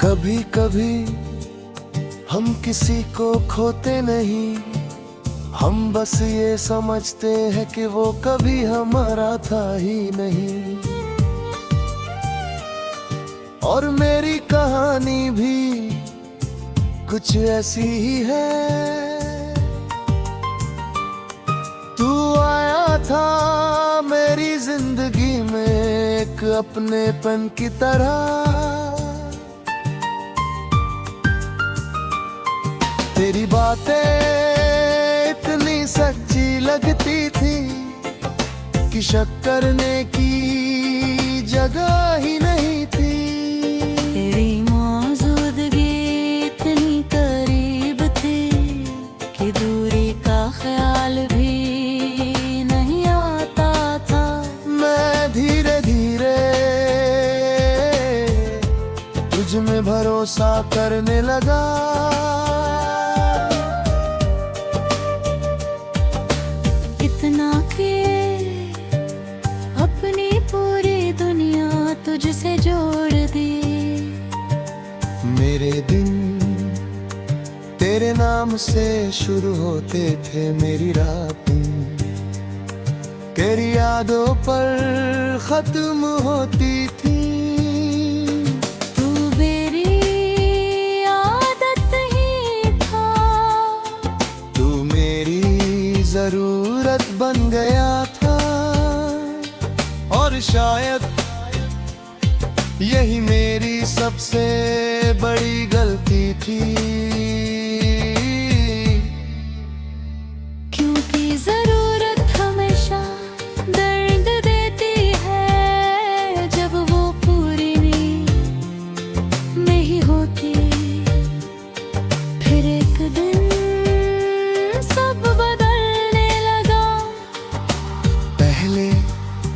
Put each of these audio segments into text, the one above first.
कभी कभी हम किसी को खोते नहीं, हम बस ये समझते हैं कि वो कभी हमारा था ही नहीं। और मेरी कहानी भी कुछ ऐसी ही है। तू आया था मेरी जिंदगी में एक अपनेपन की तरह। तेरी बातें इतनी सच्ची लगती थी कि शक करने की जगह ही नहीं थी। तेरी मौजूदगी इतनी करीब थी कि दूरी का ख्याल भी नहीं आता था। मैं धीरे धीरे तुझ में भरोसा करने लगा। इतना कि अपनी पूरी दुनिया तुझसे जोड़ दी। मेरे दिन तेरे नाम से शुरू होते थे, मेरी रातें तेरी यादों पर खत्म होती थी। तू मेरी आदत ही था, तू मेरी जरूरत बन गया था। और शायद यही मेरी सबसे बड़ी गलती थी, क्योंकि जरूरत हमेशा दर्द देती है जब वो पूरी नहीं होती। फिर एक दिन सब बदलने लगा। पहले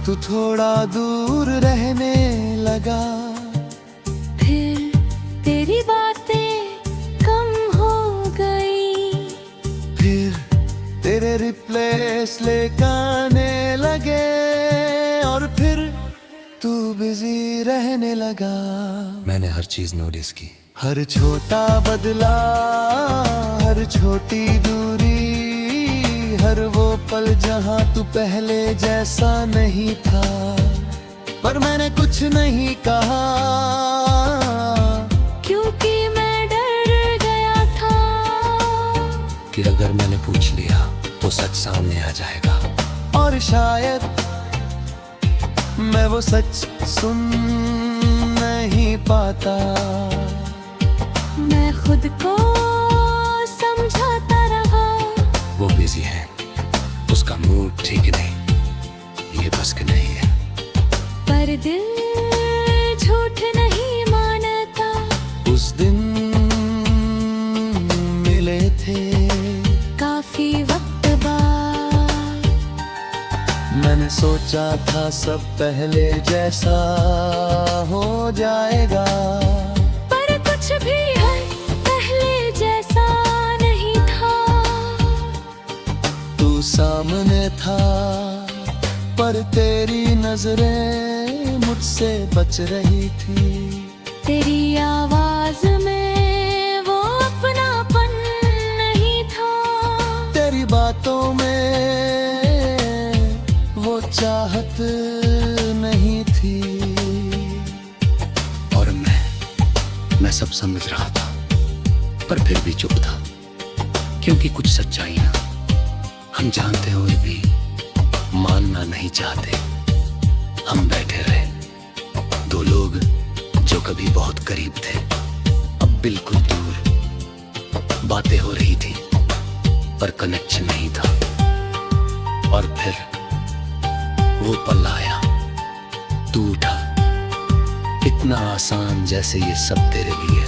तू थोड़ा दूर रहने लगा, फिर तेरी बातें कम हो गई। फिर तेरे रिप्लेस लेकर आने लगे। और फिर तू बिजी रहने लगा। मैंने हर चीज नोटिस की, हर छोटा बदला, हर छोटी दूरी, हर वो पल जहां तू पहले जैसा नहीं था। पर मैंने कुछ नहीं कहा, क्योंकि मैं डर गया था कि अगर मैंने पूछ लिया तो सच सामने आ जाएगा। और शायद मैं वो सच सुन नहीं पाता। मैं खुद को समझाता रहा। वो बिजी है, उसका मूड ठीक नहीं, ये बस के नहीं है। पर दिल झूठ नहीं मानता। उस दिन मिले थे काफी वक्त बाद मैंने सोचा था सब पहले जैसा हो जाएगा। पर कुछ भी है पहले जैसा नहीं था। तू सामने था पर तेरी नजरें मुझसे बच रही थी। तेरी आवाज में वो अपनापन नहीं था। तेरी बातों में वो चाहत नहीं थी। और मैं सब समझ रहा था, पर फिर भी चुप था, क्योंकि कुछ सच्चाई ना हम जानते हुए भी मानना नहीं चाहते। हम बैठे रहे, दो लोग जो कभी बहुत करीब थे, अब बिल्कुल दूर। बातें हो रही थी पर कनेक्शन नहीं था। और फिर वो पल आया, तू उठा, इतना आसान जैसे ये सब तेरे लिए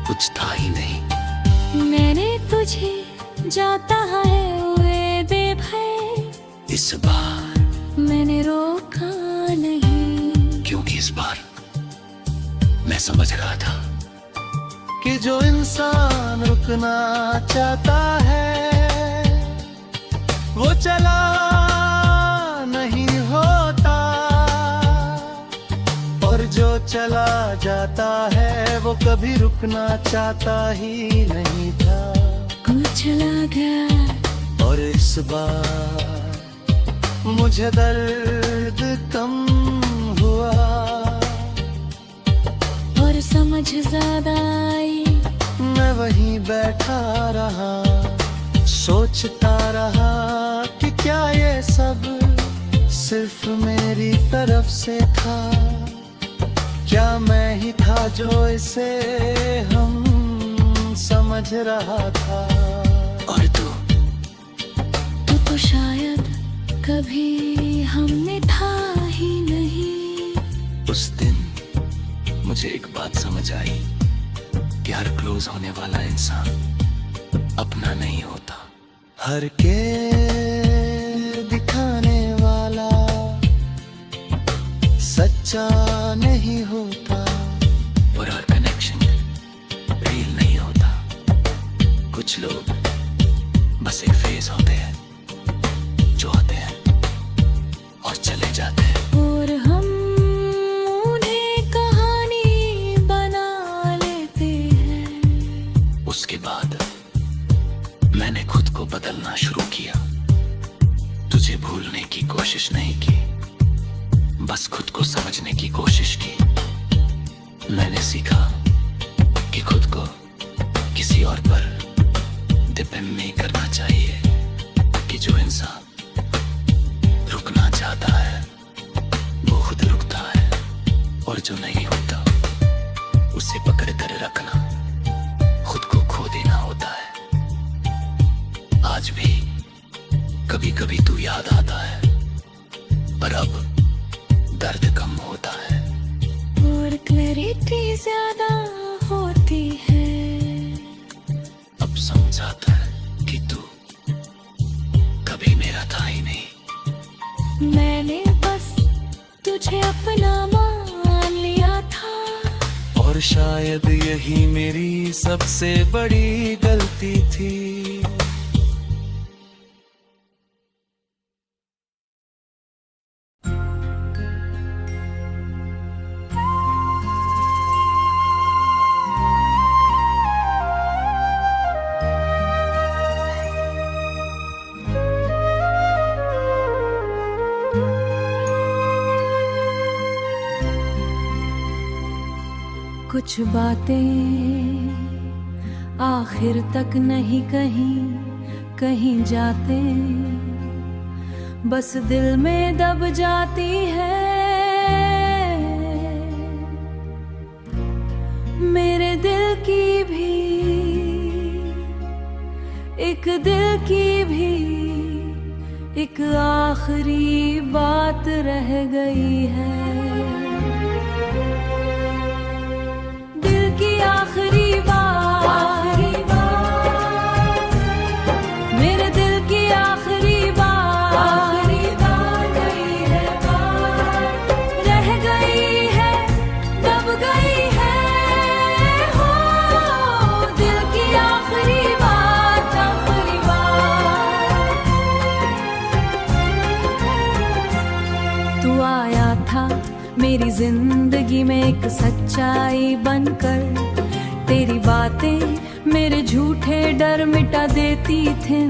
कुछ था ही नहीं। मैंने तुझे जाता है हुए बेभय। इस बार मैंने रोका नहीं, क्योंकि इस बार मैं समझ रहा था कि जो इंसान रुकना चाहता है वो चला नहीं होता, और जो चला जाता है वो कभी रुकना चाहता ही नहीं था। कुछ लगा और इस बार मुझे दर्द कम हुआ और समझ ज्यादा आई। मैं वहीं बैठा रहा, सोचता रहा कि क्या ये सब सिर्फ मेरी तरफ से था। क्या मैं ही था जो इसे हम समझ रहा था। और तू तो शायद कभी हमने था ही नहीं। उस दिन मुझे एक बात समझ आई कि हर क्लोज होने वाला इंसान अपना नहीं होता। हर के दिखाने वाला सच्चा नहीं होता। और हर कनेक्शन रियल नहीं होता। कुछ लोग बस एक फेज होते हैं, जो आते हैं और चले जाते हैं। और हम उन्हें कहानी बना लेते हैं। उसके बाद मैंने खुद को बदलना शुरू किया। तुझे भूलने की कोशिश नहीं की, बस खुद को समझने की कोशिश की। मैंने सीखा कि खुद को किसी और पर डिपेंड नहीं करना चाहिए, कि जो इंसान रुकना चाहता है वो खुद रुकता है, और जो नहीं होता उसे पकड़ कर रखना खुद को खो देना होता है। आज भी कभी कभी तू याद आता है, पर अब दर्द कम होता है और क्लैरिटी ज्यादा होती है। अब समझ आता है कि तू कभी मेरा था ही नहीं। मैंने बस तुझे अपना मान लिया था। और शायद यही मेरी सबसे बड़ी गलती थी। कुछ बातें आखिर तक नहीं कहीं कहीं जाते, बस दिल में दब जाती है। मेरे दिल की भी एक दिल की भी एक आखिरी बात रह गई है। आखिरी बात, मेरे दिल की आखिरी बात गई है, रह गई है, दब गई है। हो दिल की आखिरी बात, आखिरी बात। तू आया था मेरी जिंदगी में एक सच्चाई बनकर। तेरी बातें मेरे झूठे डर मिटा देती थी।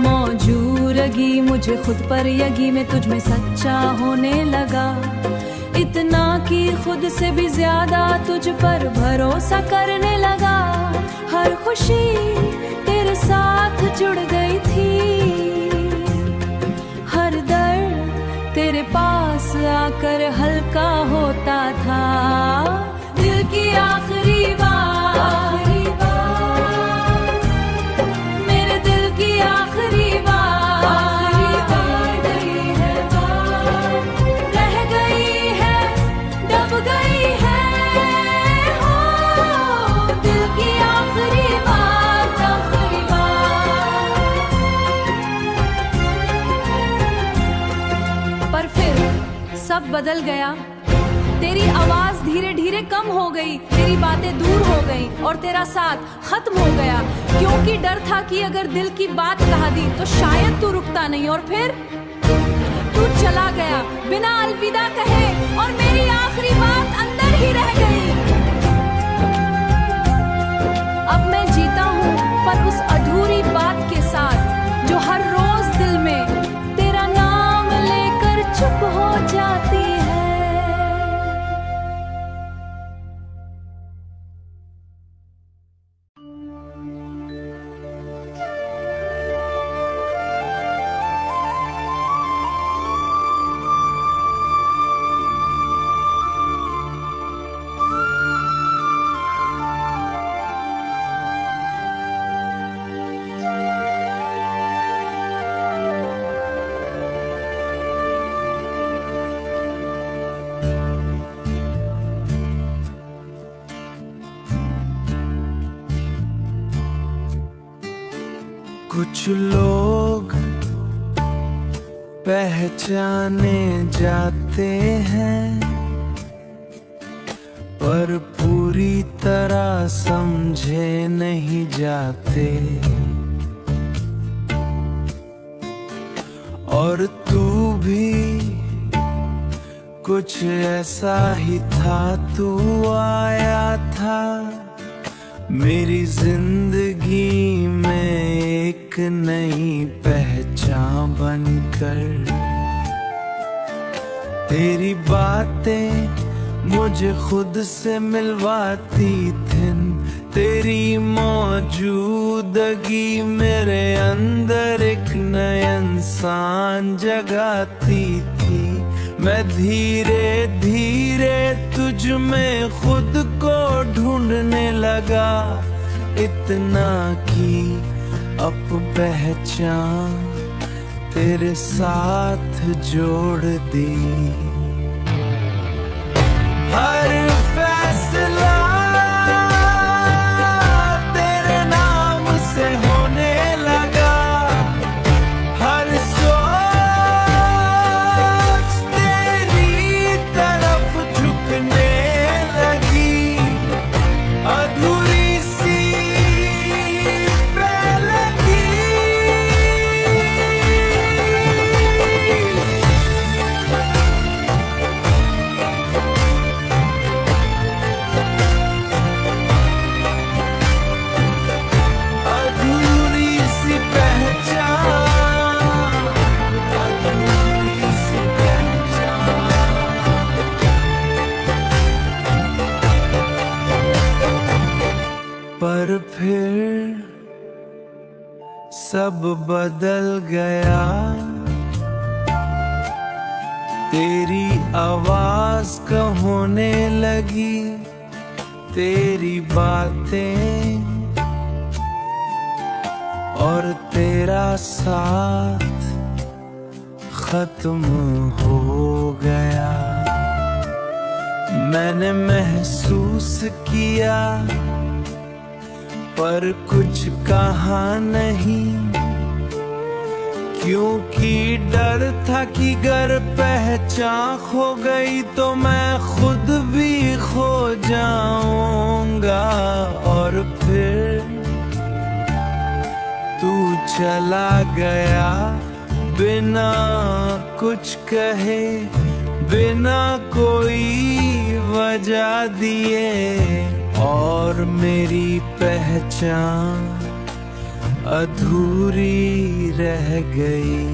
मौजूदगी मुझे खुद पर यगी में तुझ में सच्चा होने लगा। इतना कि खुद से भी ज्यादा तुझ पर भरोसा करने लगा। हर खुशी तेरे साथ जुड़ गई थी, हर दर्द तेरे पास आकर हल्का होता था। दिल की आखिरी बात, मेरे दिल की आखिरी बात गई है, रह गई है, दब गई है। हो दिल की आखिरी बात, आखिरी बात। पर फिर सब बदल गया। तेरी आवाज धीरे धीरे कम हो गई, तेरी बातें दूर हो गई और तेरा साथ खत्म हो गया। क्योंकि डर था कि अगर दिल की बात कहा दी तो शायद तू रुकता नहीं। और फिर तू चला गया बिना अलविदा कहे, और मेरी आखिरी बात अंदर ही रह गई। कुछ लोग पहचाने जाते हैं पर पूरी तरह समझे नहीं जाते। और तू भी कुछ ऐसा ही था, तू आया था मेरी जिंदगी में एक नई पहचान बनकर। तेरी बातें मुझे खुद से मिलवाती थी, तेरी मौजूदगी मेरे अंदर एक नया इंसान जगाती थी। मैं धीरे धीरे तुझ में खुद को ढूंढने लगा, इतना कि अब पहचान तेरे साथ जोड़ दी। हर फैसला तेरे नाम से होने लगा, हर सोच तेरी तरफ झुकने लगी। अधूरी सी पहलगी पर फिर सब बदल गया। तेरी आवाज कहने लगी, तेरी बातें और तेरा साथ खत्म हो गया। मैंने महसूस किया पर कुछ कहा नहीं, क्योंकि डर था कि अगर पहचान खो गई तो मैं खुद भी खो जाऊंगा। और फिर तू चला गया बिना कुछ कहे, बिना कोई वजह दिए, और मेरी पहचान अधूरी रह गई।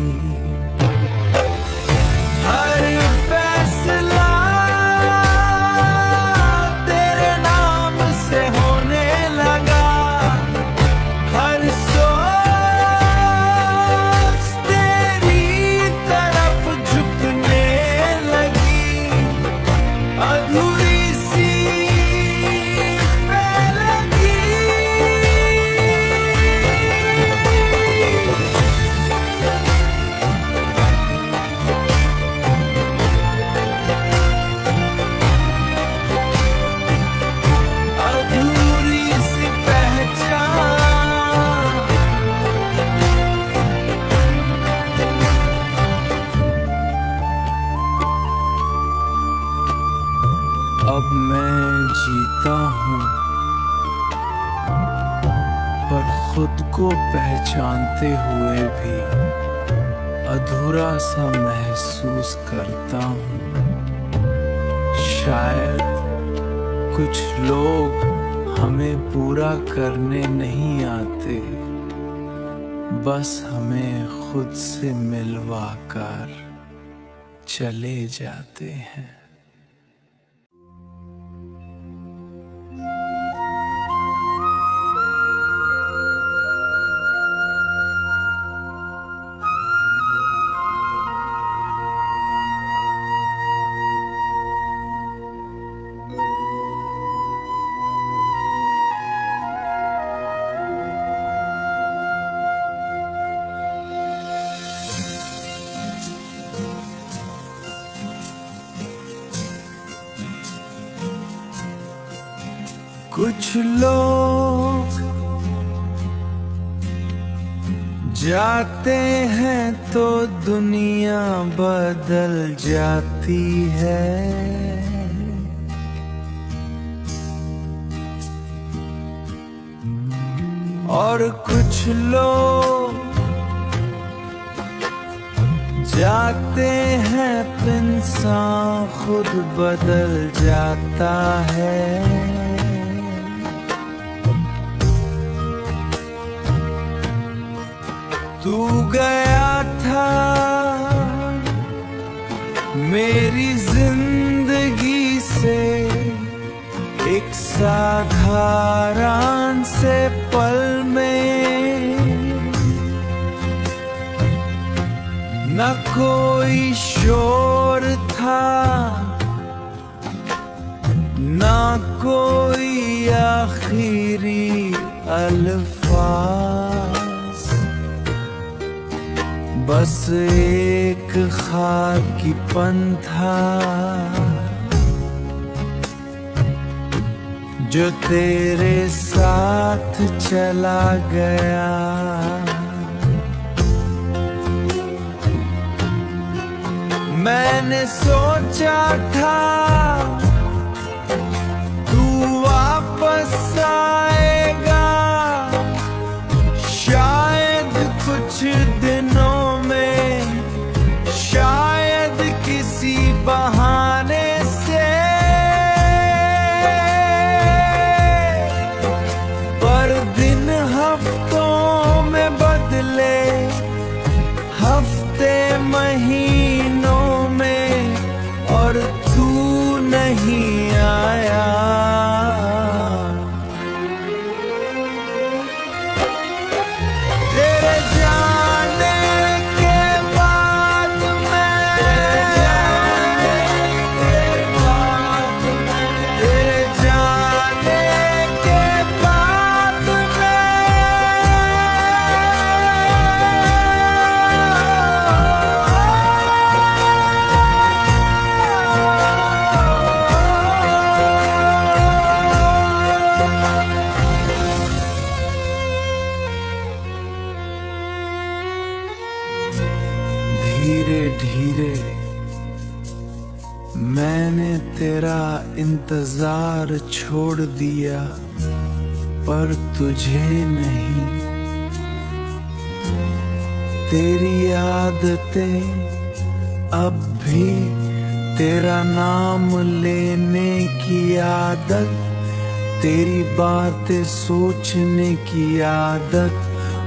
हर फैसला तेरे नाम से होने लगा, हर सोच तेरी तरफ झुकने लगी। अधूरी अब मैं जीता हूँ पर खुद को पहचानते हुए भी अधूरा सा महसूस करता हूँ। शायद कुछ लोग हमें पूरा करने नहीं आते, बस हमें खुद से मिलवा कर चले जाते हैं। कुछ लोग जाते हैं तो दुनिया बदल जाती है। और कुछ लोग जाते हैं इंसान खुद बदल जाता है। तू गया था मेरी जिंदगी से एक साधारण से पल में, न कोई शोर था न कोई आखिरी अल्फाज, बस एक खाकीपन था जो तेरे साथ चला गया। मैंने सोचा था तू वापस आएगा, शायद कुछ दिनों में, शायद किसी बहाने से, पर दिन हफ्तों में बदले, हफ्ते महीनों में, और तू नहीं आया। तेरे जाने के बाद तेरे जाने के बाद धीरे धीरे मैंने तेरा इंतजार छोड़ दिया, पर तुझे नहीं। तेरी आदतें अब भी, तेरा नाम लेने की आदत, तेरी बातें सोचने की आदत,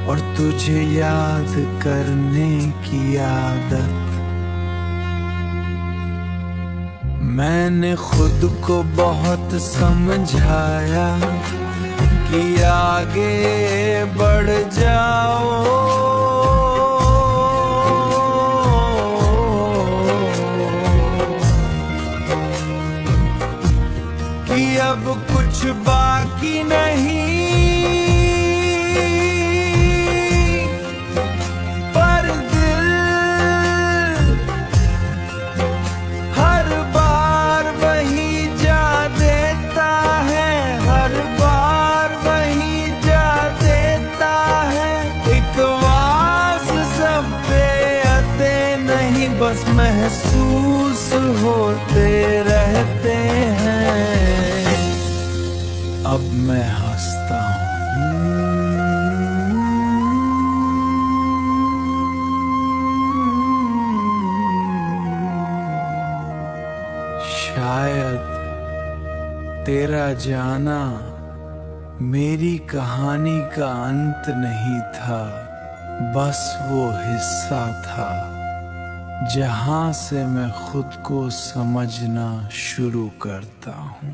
और तुझे याद करने की आदत। मैंने खुद को बहुत समझाया कि आगे बढ़ जाओ, कि अब कुछ बाकी नहीं, बस महसूस होते रहते हैं। अब मैं हंसता हूँ, शायद तेरा जाना मेरी कहानी का अंत नहीं था, बस वो हिस्सा था जहां से मैं खुद को समझना शुरू करता हूँ।